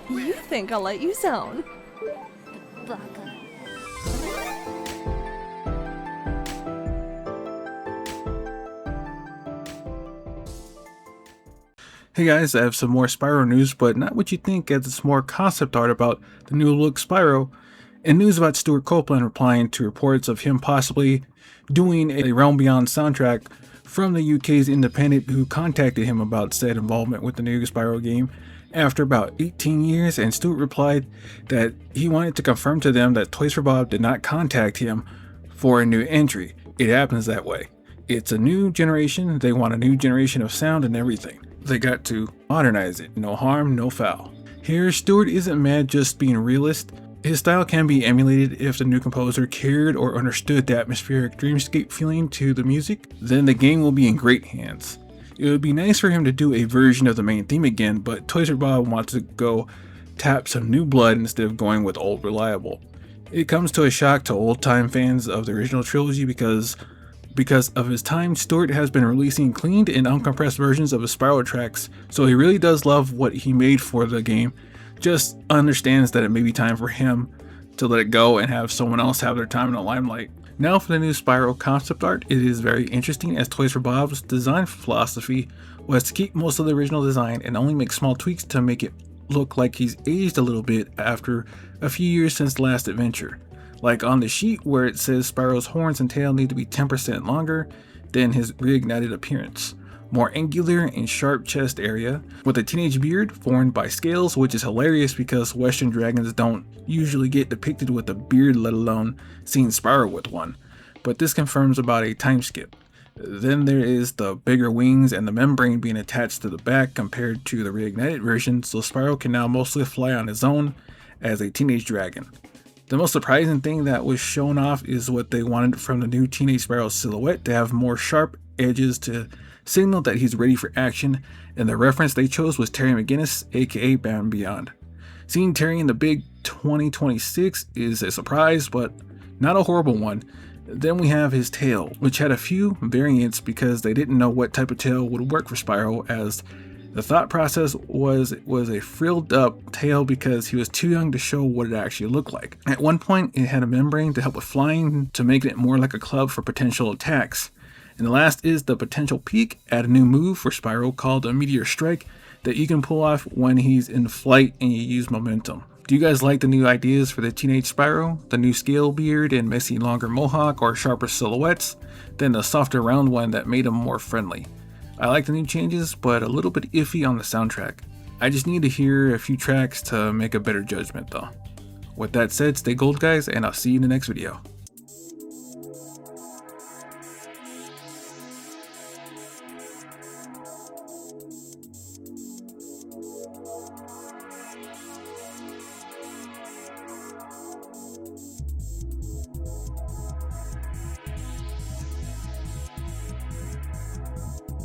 You think I'll let you zone? Hey guys, I have some more Spyro news, but not what you think, as it's more concept art about the new look Spyro, and news about Stuart Copeland replying to reports of him possibly doing a Realm Beyond soundtrack from the UK's Independent, who contacted him about said involvement with the new Spyro game after about 18 years, and Stuart replied that he wanted to confirm to them that Toys for Bob did not contact him for a new entry. It happens that way. It's a new generation, they want a new generation of sound and everything. They got to modernize it. No harm, no foul. Here, Stuart isn't mad, just being realist. His style can be emulated if the new composer cared or understood the atmospheric dreamscape feeling to the music, then the game will be in great hands. It would be nice for him to do a version of the main theme again, but Toys for Bob wants to go tap some new blood instead of going with old reliable. It comes to a shock to old-time fans of the original trilogy because of his time, Stuart has been releasing cleaned and uncompressed versions of his Spyro tracks, so he really does love what he made for the game, just understands that it may be time for him to let it go and have someone else have their time in the limelight. Now for the new Spyro concept art, it is very interesting, as Toys for Bob's design philosophy was to keep most of the original design and only make small tweaks to make it look like he's aged a little bit after a few years since the last adventure. Like on the sheet where it says Spyro's horns and tail need to be 10% longer than his reignited appearance. More angular and sharp chest area, with a teenage beard formed by scales, which is hilarious because Western dragons don't usually get depicted with a beard, let alone seeing Spyro with one. But this confirms about a time skip. Then there is the bigger wings and the membrane being attached to the back compared to the reignited version, so Spyro can now mostly fly on his own as a teenage dragon. The most surprising thing that was shown off is what they wanted from the new Teenage Spyro silhouette to have more sharp edges to signal that he's ready for action, and the reference they chose was Terry McGinnis, aka Bound Beyond. Seeing Terry in the big 2026 is a surprise, but not a horrible one. Then we have his tail, which had a few variants because they didn't know what type of tail would work for Spyro, as the thought process was a frilled up tail because he was too young to show what it actually looked like. At one point, it had a membrane to help with flying to make it more like a club for potential attacks. And the last is the potential peak, add a new move for Spyro called a Meteor Strike that you can pull off when he's in flight and you use momentum. Do you guys like the new ideas for the Teenage Spyro? The new scale beard and messy longer mohawk, or sharper silhouettes than the softer round one that made him more friendly? I like the new changes, but a little bit iffy on the soundtrack. I just need to hear a few tracks to make a better judgment though. With that said, stay gold guys, and I'll see you in the next video.